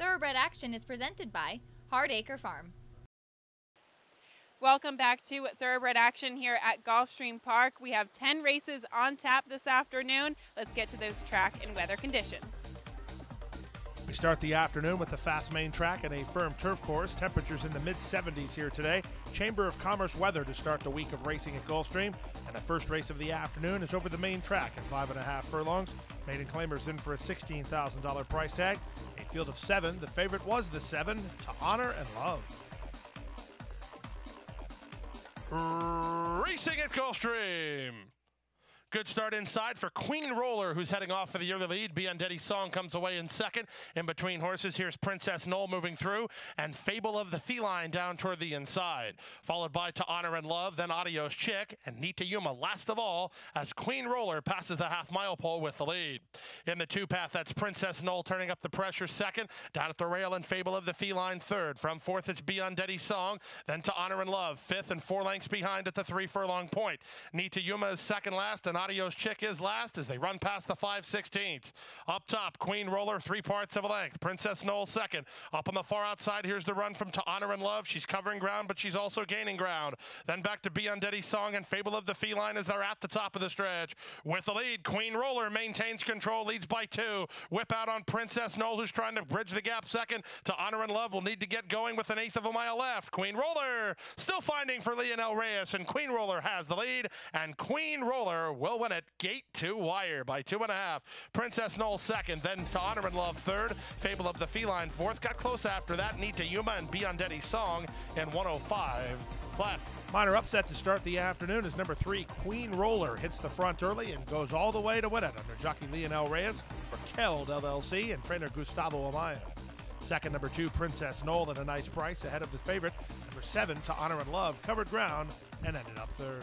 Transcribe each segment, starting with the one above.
Thoroughbred Action is presented by Hardacre Farm. Welcome back to Thoroughbred Action here at Gulfstream Park. We have 10 races on tap this afternoon. Let's get to those track and weather conditions. We start the afternoon with the fast main track and a firm turf course. Temperatures in the mid-70s here today. Chamber of Commerce weather to start the week of racing at Gulfstream. And the first race of the afternoon is over the main track at 5.5 furlongs. Maiden claimers in for a $16,000 price tag. A field of 7. The favorite was the 7, To Honor and Love. Racing at Gulfstream. Good start inside for Queen Roller, who's heading off for the early lead. Biondetti's Song comes away in second. In between horses, here's Princess Knoll moving through, and Fable of the Feline down toward the inside. Followed by To Honor and Love, then Adios Chick, and Nita Yuma last of all, as Queen Roller passes the half-mile pole with the lead. In the two-path, that's Princess Knoll turning up the pressure second. Down at the rail, and Fable of the Feline third. From fourth, it's Biondetti's Song, then To Honor and Love, fifth, and 4 lengths behind at the 3-furlong point. Nita Yuma is second last, and Adios Chick is last as they run past the 5/16. Up top, Queen Roller, 3 parts of a length. Princess Knoll second. Up on the far outside, here's the run from To Honor and Love. She's covering ground, but she's also gaining ground. Then back to Biondetti's Song and Fable of the Feline as they're at the top of the stretch. With the lead, Queen Roller maintains control, leads by 2. Whip out on Princess Knoll, who's trying to bridge the gap second. To Honor and Love will need to get going with 1/8 of a mile left. Queen Roller still finding for Lionel Reyes, and Queen Roller has the lead, and Queen Roller will win it gate to wire by 2.5. Princess Knoll second, then To Honor and Love third. Fable of the Feline fourth. Got close after that. Nita Yuma and Biondetti's Song in 105 flat. Minor upset to start the afternoon as number 3, Queen Roller, hits the front early and goes all the way to win it under jockey Lionel Reyes for Keld LLC and trainer Gustavo Amaya. Second, number 2, Princess Knoll at a nice price ahead of the favorite. Number 7, To Honor and Love, covered ground and ended up third.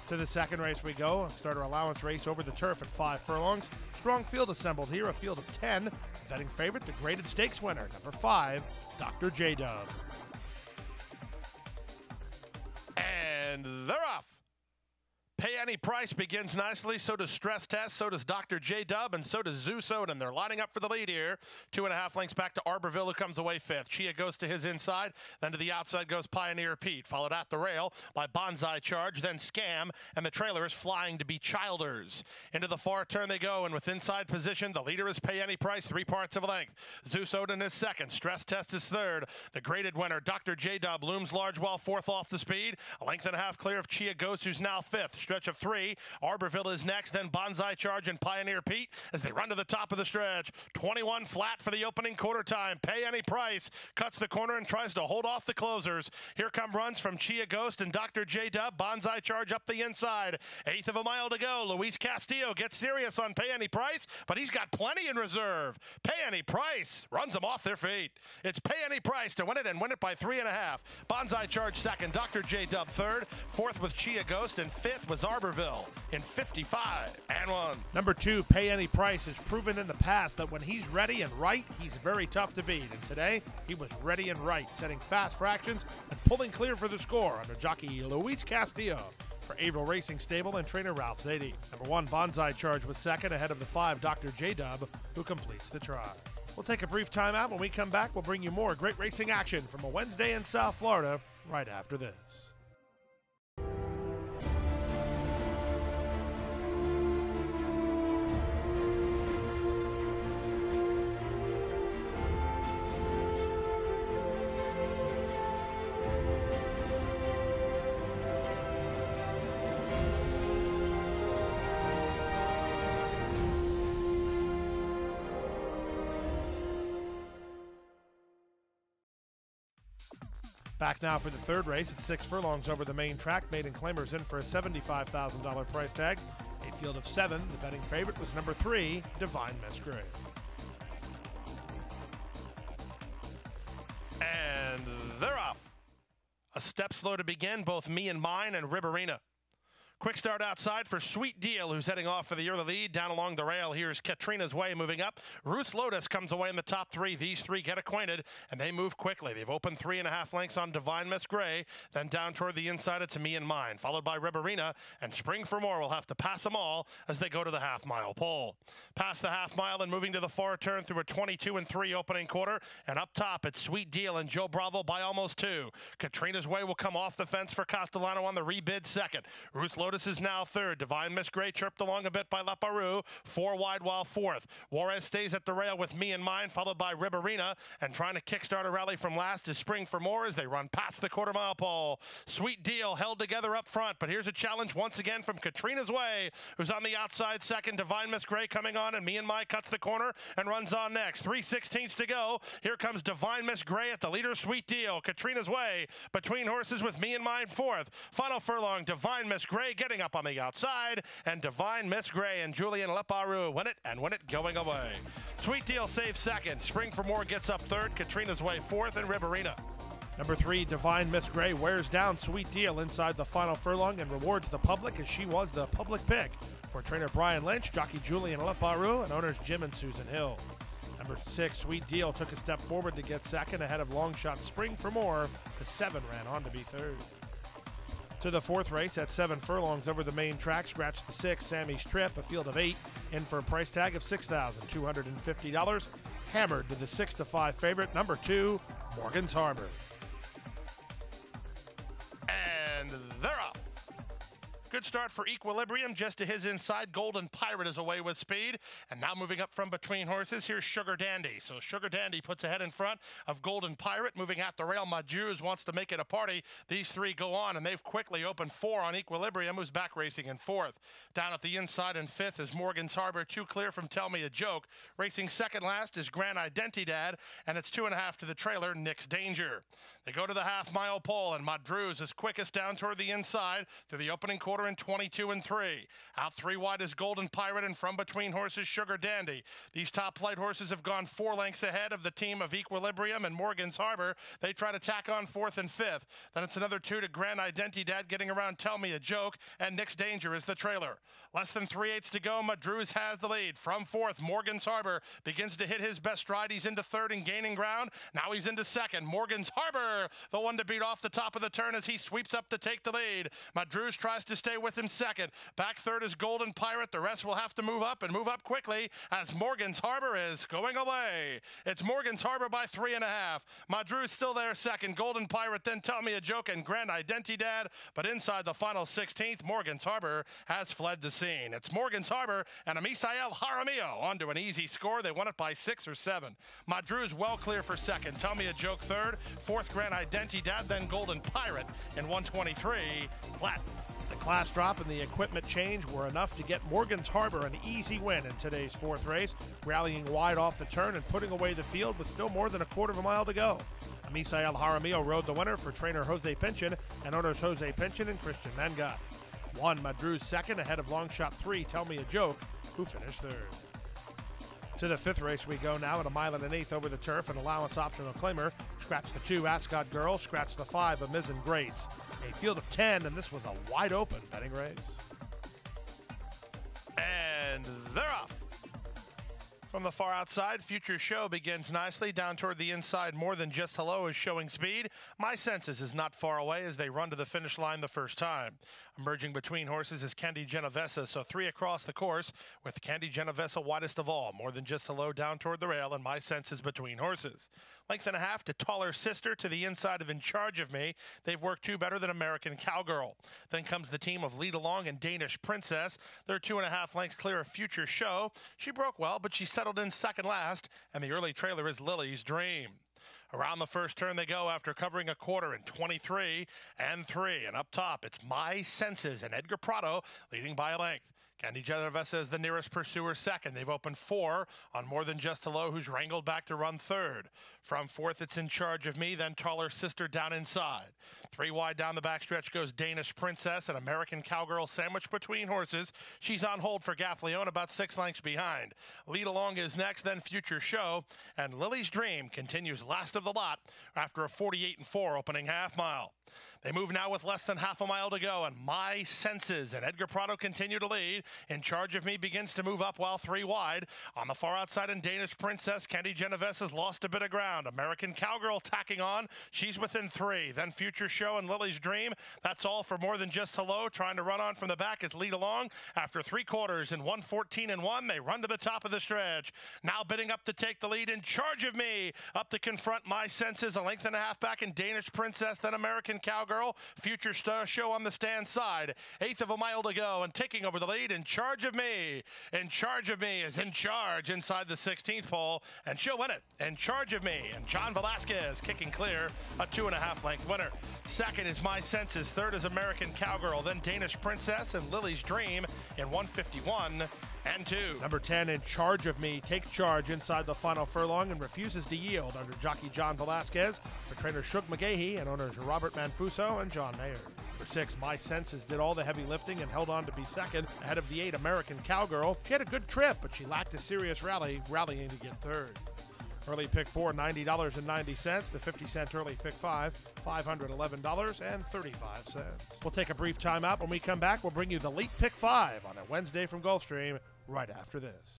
To the second race we go. A starter allowance race over the turf at 5 furlongs. Strong field assembled here, a field of 10. Betting favorite, the graded stakes winner, number 5, Dr. J-Dub. And they're off. Pay Any Price begins nicely, so does Stress Test, so does Dr. J-Dub, and so does Zeus Odin. They're lining up for the lead here. 2.5 lengths back to Arborville, who comes away 5th. Chia goes to his inside, then to the outside goes Pioneer Pete, followed at the rail by Bonsai Charge, then Scam, and the trailer is flying to be Childers. Into the far turn they go, and with inside position, the leader is Pay Any Price, 3 parts of a length. Zeus Odin is second, Stress Test is third. The graded winner, Dr. J-Dub, looms large while 4th off the speed. 1.5 clear of Chia Ghost, who's now 5th. Stretch of 3. Arborville is next, then Bonsai Charge and Pioneer Pete as they run to the top of the stretch. 21 flat for the opening quarter time. Pay Any Price cuts the corner and tries to hold off the closers. Here come runs from Chia Ghost and Dr. J-Dub. Bonsai Charge up the inside. 1/8 of a mile to go. Luis Castillo gets serious on Pay Any Price, but he's got plenty in reserve. Pay Any Price runs them off their feet. It's Pay Any Price to win it and win it by 3.5. Bonsai Charge second, Dr. J-Dub third. 4th was Chia Ghost, and 5th was Arborville in 55-1. Number 2, Pay Any Price, has proven in the past that when he's ready and right, he's very tough to beat. And today, he was ready and right, setting fast fractions and pulling clear for the score under jockey Luis Castillo for Averill Racing Stable and trainer Ralph Zadie. Number 1, Bonsai Charge was second ahead of the 5, Dr. J-Dub, who completes the try. We'll take a brief timeout. When we come back, we'll bring you more great racing action from a Wednesday in South Florida right after this. Back now for the third race at 6 furlongs over the main track. Maiden claimers in for a $75,000 price tag. A field of 7. The betting favorite was number 3, Divine Masquerade. And they're off. A step slow to begin, both Me and Mine and Riverina. Quick start outside for Sweet Deal, who's heading off for the early lead. Down along the rail, here's Katrina's Way moving up. Ruth's Lotus comes away in the top three. These three get acquainted, and they move quickly. They've opened 3.5 lengths on Divine Miss Gray. Then down toward the inside, it's Me and Mine, followed by Riverina, and Spring for More will have to pass them all as they go to the half-mile pole. Past the half-mile and moving to the far turn through a 22-3 opening quarter, and up top, it's Sweet Deal and Joe Bravo by almost 2. Katrina's Way will come off the fence for Castellano on the rebid second. Ruth's Lotus is now third. Divine Miss Gray chirped along a bit by Leparoux, 4 wide while fourth. Juarez stays at the rail with Me and Mine, followed by Riverina, and trying to kickstart a rally from last is Spring for More as they run past the quarter-mile pole. Sweet Deal held together up front, but here's a challenge once again from Katrina's Way, who's on the outside second. Divine Miss Gray coming on, and Me and Mine cuts the corner and runs on next. 3/16 to go. Here comes Divine Miss Gray at the leader, Sweet Deal. Katrina's Way between horses with Me and Mine fourth. Final furlong, Divine Miss Gray getting up on the outside, and Divine Miss Gray and Julian Leparoux win it going away. Sweet Deal saves second. Spring for More gets up third. Katrina's Way fourth, and Riverina. Number 3, Divine Miss Gray wears down Sweet Deal inside the final furlong and rewards the public as she was the public pick for trainer Brian Lynch, jockey Julian Leparoux, and owners Jim and Susan Hill. Number 6, Sweet Deal took a step forward to get second ahead of long shot Spring for More. The 7 ran on to be third. To the 4th race at 7 furlongs over the main track, scratch the 6, Sammy's Trip, a field of 8, in for a price tag of $6,250. Hammered to the 6-5 favorite, number 2, Morgan's Harbor. And they're off. Good start for Equilibrium, just to his inside. Golden Pirate is away with speed. And now moving up from between horses, here's Sugar Dandy. So Sugar Dandy puts ahead in front of Golden Pirate. Moving at the rail, Majus wants to make it a party. These three go on, and they've quickly opened 4 on Equilibrium, who's back racing in 4th. Down at the inside in 5th is Morgan's Harbor, 2 clear from Tell Me a Joke. Racing second last is Grand Identidad, and it's 2.5 to the trailer, Nick's Danger. They go to the half-mile pole, and Madruz is quickest down toward the inside through the opening quarter in 22-3. Out 3 wide is Golden Pirate, and from between horses, Sugar Dandy. These top flight horses have gone 4 lengths ahead of the team of Equilibrium and Morgan's Harbor. They try to tack on 4th and 5th. Then it's another 2 to Grand Identidad getting around Tell Me a Joke, and Nick's Danger is the trailer. Less than 3/8 to go. Madruz has the lead. From 4th, Morgan's Harbor begins to hit his best stride. He's into 3rd and gaining ground. Now he's into 2nd. Morgan's Harbor, the one to beat off the top of the turn as he sweeps up to take the lead. Madruz tries to stay with him 2nd. Back 3rd is Golden Pirate. The rest will have to move up and move up quickly as Morgan's Harbor is going away. It's Morgan's Harbor by 3.5. Madruz still there 2nd. Golden Pirate, then Tell Me a Joke and Grand Identidad. But inside the final 16th, Morgan's Harbor has fled the scene. It's Morgan's Harbor and Misael Jaramillo onto an easy score. They won it by 6 or 7. Madruz well clear for 2nd. Tell Me a Joke 3rd. 4th Grand Identidad, then Golden Pirate in 123 flat. The class drop and the equipment change were enough to get Morgan's Harbor an easy win in today's 4th race, rallying wide off the turn and putting away the field with still more than a quarter of a mile to go. Misael Jaramillo rode the winner for trainer Jose Pinchin and owners Jose Pinchin and Christian Mangat. 1, Madruz 2nd ahead of long shot 3, Tell Me a Joke, who finished 3rd. To the 5th race we go now at 1 1/8 over the turf, an allowance optional claimer. Scratch the 2, Ascot Girl. Scratch the 5, Amazon Grace. A field of 10, and this was a wide open betting race. And they're off. From the far outside, Future Show begins nicely. Down toward the inside, More Than Just Hello is showing speed. My Senses is not far away as they run to the finish line the first time. Emerging between horses is Candy Genovesa, so 3 across the course, with Candy Genovesa widest of all. More Than Just Hello down toward the rail, and My Senses between horses. 1.5 to Taller Sister to the inside of In Charge of Me. They've worked 2 better than American Cowgirl. Then comes the team of Lead Along and Danish Princess. They're 2.5 lengths clear of Future Show. She broke well, but she settled in second last, and the early trailer is Lily's Dream. Around the first turn they go after covering a quarter in 23-3, and up top it's My Senses and Edgar Prado leading by a length. Candy Genovesa is the nearest pursuer 2nd. They've opened 4 on More Than Just Hello, who's wrangled back to run 3rd. From 4th, it's In Charge of Me, then Taller Sister down inside. 3 wide down the backstretch goes Danish Princess, an American Cowgirl sandwiched between horses. She's on hold for Gaffleone, about 6 lengths behind. Lead Along is next, then Future Show, and Lily's Dream continues last of the lot after a 48-4 opening half mile. They move now with less than half a mile to go, and My Senses and Edgar Prado continue to lead. In Charge of Me begins to move up while 3 wide. On the far outside in Danish Princess, Candy Genovese has lost a bit of ground. American Cowgirl tacking on. She's within 3. Then Future Show and Lily's Dream. That's all for More Than Just Hello. Trying to run on from the back as lead along. After 3 quarters in 1:14.1, they run to the top of the stretch. Now bidding up to take the lead In Charge of Me. Up to confront My Senses, a length and a half back in Danish Princess, then American Cowgirl. Future Show on the stand side. 1/8 of a mile to go, and taking over the lead In Charge of Me. In Charge of Me is in charge inside the 16th pole, and she'll win it. In Charge of Me, and John Velasquez kicking clear, a 2.5 length winner. Second is My Senses. Third is American Cowgirl, then Danish Princess and Lily's Dream in 1:51.2. Number 10, In Charge of Me, takes charge inside the final furlong and refuses to yield under jockey John Velasquez for trainer Shug McGahey and owners Robert Manfuso and John Mayer. Number 6, My Senses did all the heavy lifting and held on to be second ahead of the 8 American Cowgirl. She had a good trip, but she lacked a serious rallying to get third. Early pick 4, $90.90. The 50-cent early pick 5, $511.35. We'll take a brief timeout. When we come back, we'll bring you the late pick 5 on a Wednesday from Gulfstream right after this.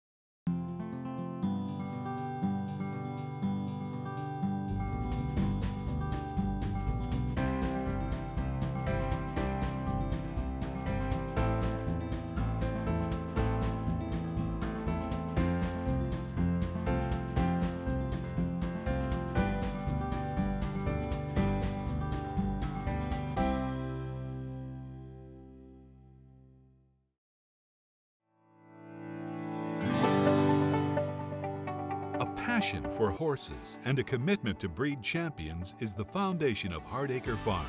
Passion for horses and a commitment to breed champions is the foundation of Hardacre Farm.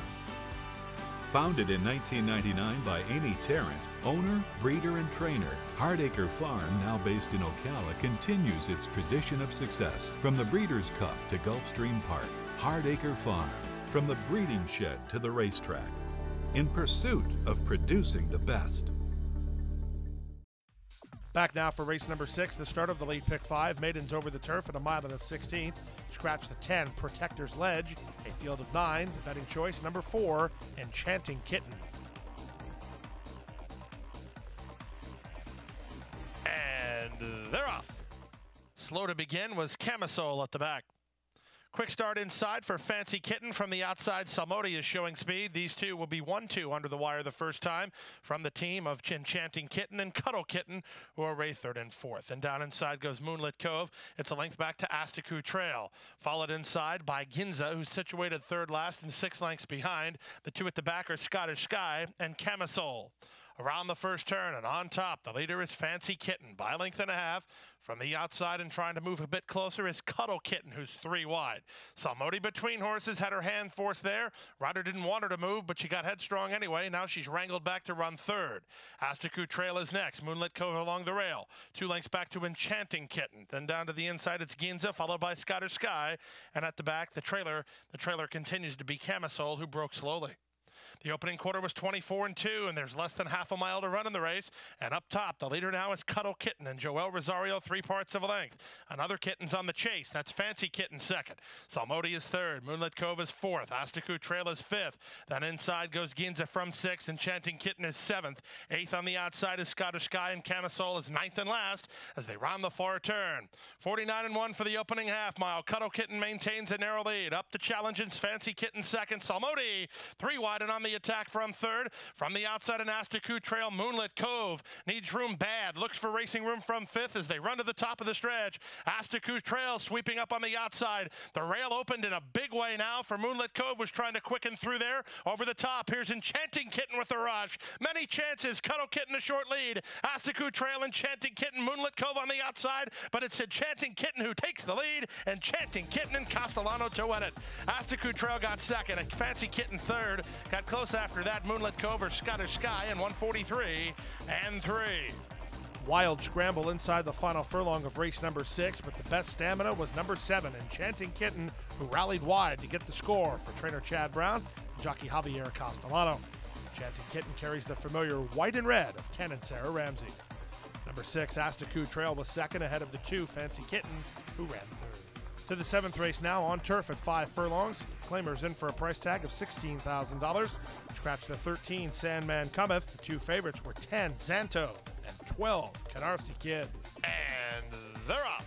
Founded in 1999 by Amy Tarrant, owner, breeder, and trainer, Hardacre Farm, now based in Ocala, continues its tradition of success. From the Breeders' Cup to Gulfstream Park, Hardacre Farm, from the breeding shed to the racetrack, in pursuit of producing the best. Back now for race number 6, the start of the late pick 5. Maidens over the turf at 1 mile and a 16th. Scratch the 10, Protector's Ledge. A field of 9, the betting choice number 4, Enchanting Kitten. And they're off. Slow to begin was Camisole at the back. Quick start inside for Fancy Kitten from the outside. Salmodi is showing speed. These two will be 1-2 under the wire the first time from the team of Enchanting Kitten and Cuddle Kitten, who are Ray 3rd and 4th. And down inside goes Moonlit Cove. It's a length back to Astaku Trail. Followed inside by Ginza, who's situated 3rd last and 6 lengths behind. The 2 at the back are Scottish Sky and Camisole. Around the first turn and on top, the leader is Fancy Kitten by a length and a half. From the outside and trying to move a bit closer is Cuddle Kitten, who's 3 wide. Salmodi between horses had her hand forced there. Ryder didn't want her to move, but she got headstrong anyway. Now she's wrangled back to run 3rd. Astaku Trail is next. Moonlit Cove along the rail. 2 lengths back to Enchanting Kitten. Then down to the inside, it's Ginza, followed by Scottish Sky. And at the back, the trailer continues to be Camisole, who broke slowly. The opening quarter was 24-2, and there's less than half a mile to run in the race. And up top, the leader now is Cuddle Kitten and Joel Rosario, 3 parts of a length. Another Kitten's on the chase. That's Fancy Kitten 2nd. Salmodi is 3rd. Moonlit Cove is 4th. Astaku Trail is 5th. Then inside goes Ginza from 6th. Enchanting Kitten is 7th. 8th on the outside is Scottish Sky, and Camisole is 9th and last as they round the far turn. 49-1 for the opening half mile. Cuddle Kitten maintains a narrow lead. Up to challenge is Fancy Kitten 2nd. Salmodi 3 wide and on the attack from 3rd. From the outside in Astaku Trail, Moonlit Cove needs room bad. Looks for racing room from 5th as they run to the top of the stretch. Astaku Trail sweeping up on the outside. The rail opened in a big way now for Moonlit Cove, was trying to quicken through there. Over the top, here's Enchanting Kitten with the rush. Many chances. Cuddle Kitten a short lead. Astaku Trail, Enchanting Kitten, Moonlit Cove on the outside, but it's Enchanting Kitten who takes the lead. Enchanting Kitten and Castellano to win it. Astaku Trail got 2nd, and Fancy Kitten 3rd. Got close after that. Moonlit Cove or Scottish Sky in 1:43.3. Wild scramble inside the final furlong of race number 6, but the best stamina was number 7, Enchanting Kitten, who rallied wide to get the score for trainer Chad Brown and jockey Javier Castellano. Enchanting Kitten carries the familiar white and red of Ken and Sarah Ramsey. Number 6, Astaku Trail was 2nd ahead of the 2, Fancy Kitten, who ran 3rd. To the 7th race now on turf at 5 furlongs. Claimers in for a price tag of $16,000. Scratch the 13, Sandman Cometh. The two favorites were 10, Zanto, and 12, Canarsie Kid. And they're off.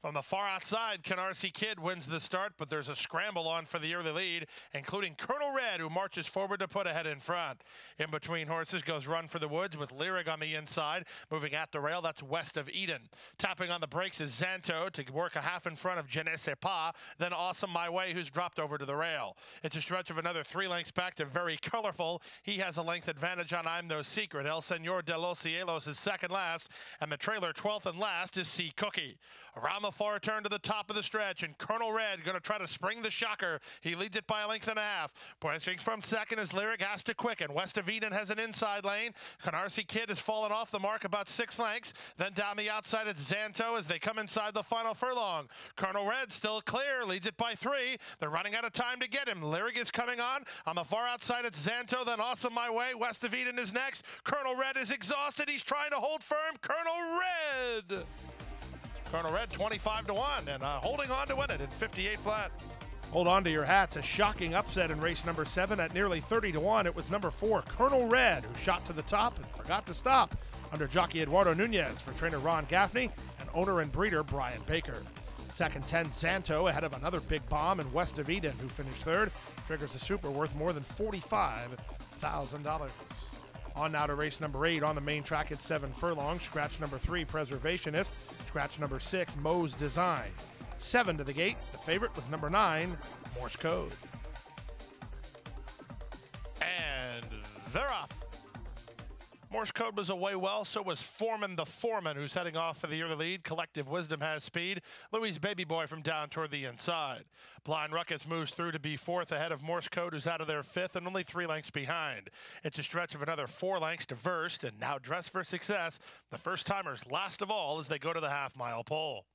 From the far outside, Canarsie Kid wins the start, but there's a scramble on for the early lead, including Colonel Red, who marches forward to put ahead in front. In between horses goes Run for the Woods with Lyric on the inside. Moving at the rail, that's west of Eden. Tapping on the brakes is Zanto to work a half in front of Je ne sais pas. Then Awesome My Way, who's dropped over to the rail. It's a stretch of another 3 lengths back to Very Colorful. He has a length advantage on I'm No Secret. El Senor de los Cielos is second last, and the trailer 12th and last is Sea Cookie. Around the far turn to the top of the stretch, and Colonel Red going to try to spring the shocker. He leads it by a length and a half. Pushing from second as Lyric has to quicken. West of Eden has an inside lane. Canarsie Kid has fallen off the mark about 6 lengths. Then down the outside it's Zanto as they come inside the final furlong. Colonel Red still clear, leads it by 3. They're running out of time to get him. Lyric is coming on. On the far outside it's Zanto, then Awesome My Way. West of Eden is next. Colonel Red is exhausted. He's trying to hold firm. Colonel Red 25 to 1 and holding on to win it in 58 flat. Hold on to your hats. A shocking upset in race number 7 at nearly 30 to 1. It was number 4, Colonel Red, who shot to the top and forgot to stop under jockey Eduardo Nunez for trainer Ron Gaffney and owner and breeder Brian Baker. Second 10, Zanto, ahead of another big bomb in West of Eden, who finished third. Triggers a super worth more than $45,000. On now to race number 8 on the main track at 7 furlongs. Scratch number 3, Preservationist. Scratch number 6, Moe's Design. 7 to the gate. The favorite was number 9, Morse Code. And they're off. Morse Code was away well, so was Foreman the Foreman, who's heading off for the early lead. Collective Wisdom has speed. Louis Baby Boy from down toward the inside. Blind Ruckus moves through to be 4th ahead of Morse Code, who's out of there 5th and only 3 lengths behind. It's a stretch of another 4 lengths to Verst, and now Dress for Success. The first-timers last of all as they go to the half-mile pole.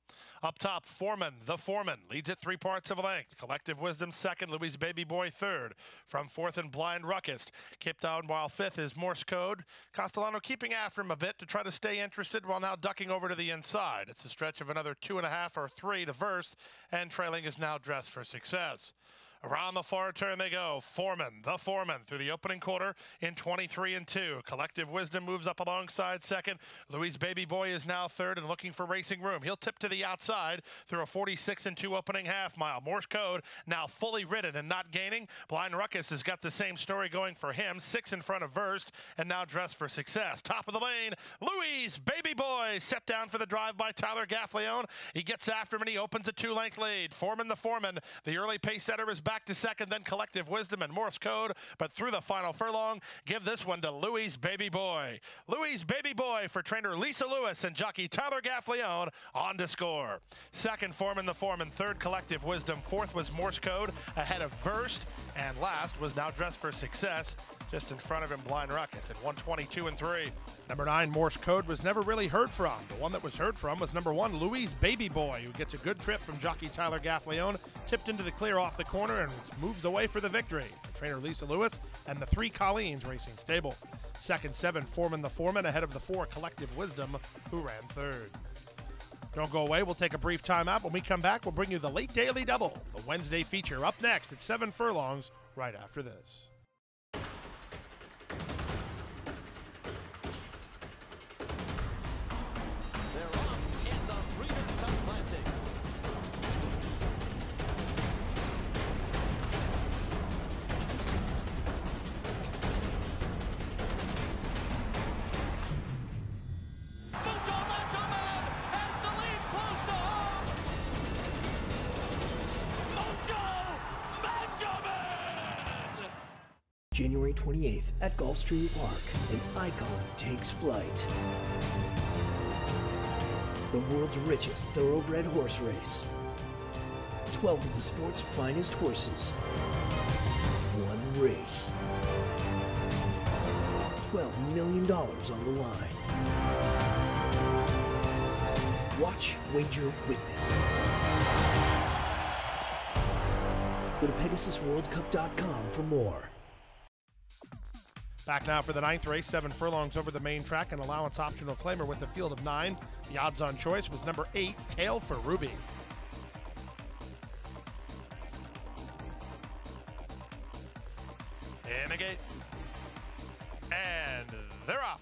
Up top, Foreman, the Foreman, leads at 3 parts of a length. Collective Wisdom 2nd, Louis Baby Boy 3rd. From 4th and Blind Ruckus. Kept down while 5th is Morse Code. Castellano keeping after him a bit to try to stay interested while now ducking over to the inside. It's a stretch of another 2.5 or 3 to Verst, and trailing is now Dress for Success. Around the far turn they go. Foreman, the Foreman, through the opening quarter in 23 and 2. Collective Wisdom moves up alongside 2nd. Louis Baby Boy is now 3rd and looking for racing room. He'll tip to the outside through a 46 and 2 opening half mile. Morse Code now fully ridden and not gaining. Blind Ruckus has got the same story going for him. 6 in front of Verst and now Dress for Success. Top of the lane, Louis Baby Boy set down for the drive by Tyler Gaffleone. He gets after him and he opens a 2-length lead. Foreman, the Foreman, the early pace setter, is back to 2nd, then Collective Wisdom and Morse Code, but through the final furlong, give this one to Louis Baby Boy. Louis Baby Boy for trainer Lisa Lewis and jockey Tyler Gaffleone on to score. 2nd, Foreman the Foreman. 3rd, Collective Wisdom. 4th was Morse Code ahead of Verst, and last was now Dress for Success, just in front of him, Blind Ruckus at 122 and 3. Number 9, Morse Code, was never really heard from. The one that was heard from was number 1, Louis Baby Boy, who gets a good trip from jockey Tyler Gaffleone, tipped into the clear off the corner and moves away for the victory. For trainer Lisa Lewis and the 3 Colleens Racing Stable. 2nd, 7, Foreman the Foreman, ahead of the 4 Collective Wisdom, who ran 3rd. Don't go away. We'll take a brief timeout. When we come back, we'll bring you the Late Daily Double, the Wednesday feature, up next at 7 furlongs, right after this. January 28th at Gulfstream Park, an icon takes flight. The world's richest thoroughbred horse race. 12 of the sport's finest horses. One race. $12 million on the line. Watch, wager, witness. Go to PegasusWorldCup.com for more. Back now for the 9th race, 7 furlongs over the main track, an allowance optional claimer with a field of 9. The odds on choice was number 8, Tail for Ruby. in the gate. And they're off.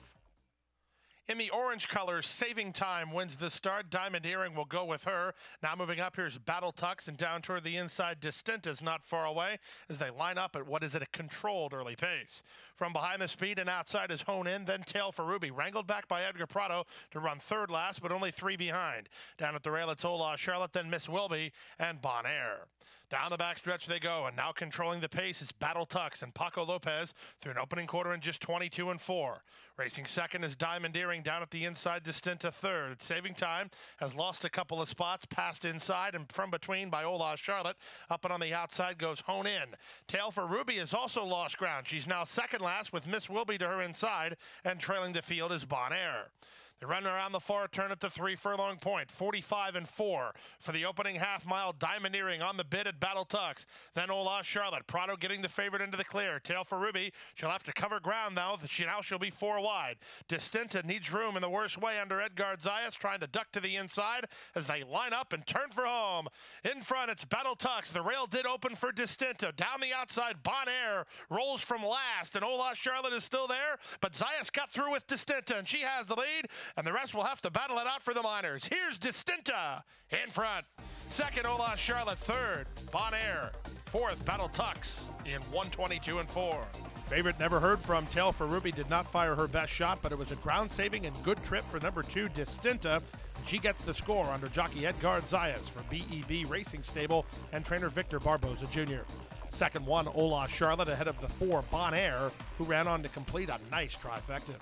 In the orange colors, Saving Time wins the start. Diamond Earring will go with her. Now moving up, here's Battle Tux, and down toward the inside, Distinta's not far away as they line up at what is at a controlled early pace. From behind the speed and outside is Hone In, then Tail for Ruby. Wrangled back by Edgar Prado to run third last, but only 3 behind. Down at the rail, it's Ola Charlotte, then Miss Wilby and Bon Air. Down the backstretch they go, and now controlling the pace is Battle Tux and Paco Lopez through an opening quarter in just 22 and 4. Racing second is Diamond Earring down at the inside, Distinta third. Saving Time has lost a couple of spots, passed inside and from between by Ola Charlotte. Up and on the outside goes Hone In. Tail for Ruby has also lost ground. She's now second last with Miss Wilby to her inside, and trailing the field is Bon Air. They run around the far turn at the 3 furlong point, 45 and 4 for the opening half mile. Diamond Earring on the bid at Battle Tux. Then Ola Charlotte. Prado getting the favorite into the clear. Tail for Ruby. She'll have to cover ground now. She'll be 4 wide. Distinta needs room in the worst way under Edgar Zayas, trying to duck to the inside as they line up and turn for home. In front, it's Battle Tux. The rail did open for Distinta. Down the outside, Bon Air rolls from last, and Ola Charlotte is still there, but Zayas got through with Distinta, and she has the lead, and the rest will have to battle it out for the minors. Here's Distinta in front. Second, Ola Charlotte. Third, Bon Air. Fourth, Battle Tux in 122 and 4. Favorite never heard from. Tail for Ruby did not fire her best shot, but it was a ground-saving and good trip for number 2, Distinta. She gets the score under jockey Edgar Zayas for BEB Racing Stable and trainer Victor Barboza Jr. Second one, Ola Charlotte ahead of the 4, Bon Air, who ran on to complete a nice trifecta.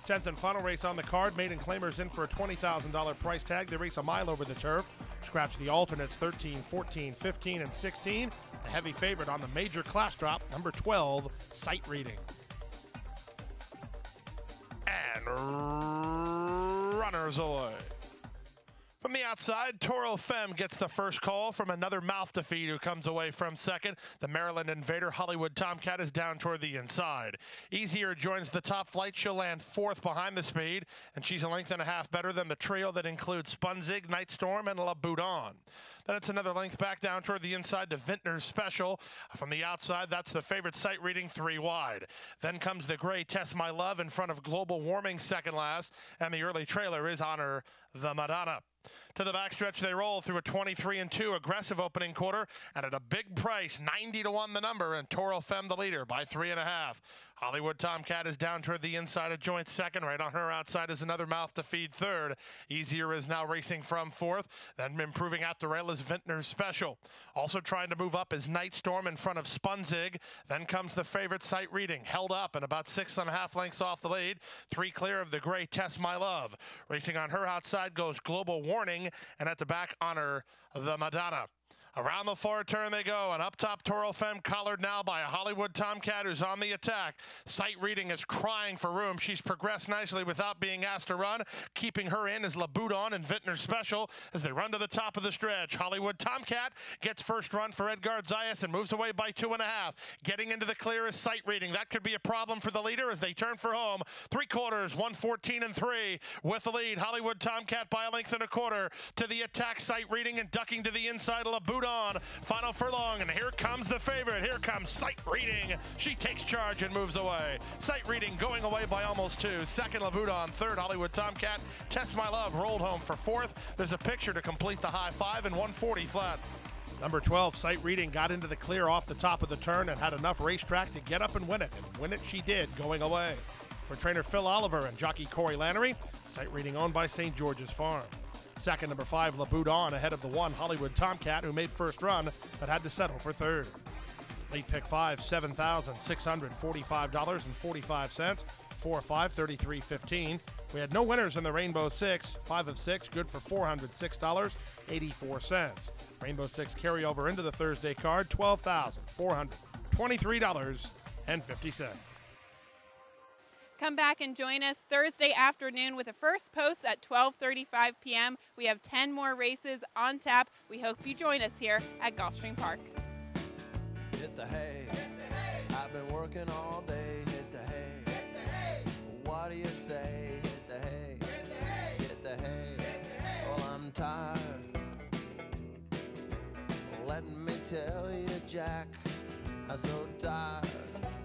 10th and final race on the card. Maiden Claimers in for a $20,000 price tag. They race a mile over the turf. Scratch the alternates 13, 14, 15, and 16. The heavy favorite on the major class drop, number 12, Sight Reading. And runners away. From the outside, Toro Femme gets the first call from another mouth to feed who comes away from second. The Maryland Invader Hollywood Tomcat is down toward the inside. Easier joins the top flight. She'll land 4th behind the speed, and she's a length and a half better than the trio that includes Spunzig, Nightstorm, and La Boudon. Then it's another length back down toward the inside to Vintner's Special. From the outside, that's the favorite, Sight Reading, 3 wide. Then comes the gray Test My Love in front of Global Warming second last, and the early trailer is Honor the Madonna. To the backstretch they roll through a 23 and 2 aggressive opening quarter, and at a big price, 90 to 1 the number, and Toro Femme the leader by 3.5. Hollywood Tomcat is down toward the inside of joint second. Right on her outside is another mouth to feed third. Easier is now racing from 4th. Then improving out the rail is Vintner's Special. Also trying to move up is Nightstorm in front of Spunzig. Then comes the favorite, Sight Reading, held up and about 6.5 lengths off the lead. 3 clear of the gray Test My Love. Racing on her outside goes Global Warning, and at the back, Honor the Madonna. Around the far turn they go, and up top, Toro Femme collared now by a Hollywood Tomcat who's on the attack. Sight Reading is crying for room. She's progressed nicely without being asked to run. Keeping her in is La Boudon and Vintner's Special as they run to the top of the stretch. Hollywood Tomcat gets first run for Edgar Zayas and moves away by 2.5. Getting into the clear is Sight Reading. That could be a problem for the leader as they turn for home. 3/4, 114 and 3 with the lead. Hollywood Tomcat by a length and a quarter. To the attack, Sight Reading, and ducking to the inside, La Boudon. Final furlong, and here comes the favorite. Here comes Sight Reading. She takes charge and moves away. Sight Reading going away by almost 2. Second, La Boudon. Third, Hollywood Tomcat. Test My Love rolled home for 4th. There's a picture to complete the high 5 and 140 flat. Number 12, Sight Reading, got into the clear off the top of the turn and had enough racetrack to get up and win it. And win it she did, going away. For trainer Phil Oliver and jockey Corey Lannery, Sight Reading owned by St. George's Farm. Second, number 5, La Boudon, ahead of the 1, Hollywood Tomcat, who made first run but had to settle for third. Late pick 5, $7,645.45. 4 of 5, $33.15. We had no winners in the Rainbow Six. 5 of 6, good for $406.84. Rainbow Six carryover into the Thursday card, $12,423.50. Come back and join us Thursday afternoon with a first post at 12:35 p.m. We have 10 more races on tap. We hope you join us here at Gulfstream Park. Hit the hay. I've been working all day. Hit the hay. What do you say? Hit the hay. Hit the hay. Well, I'm tired. Let me tell you, Jack, I'm so tired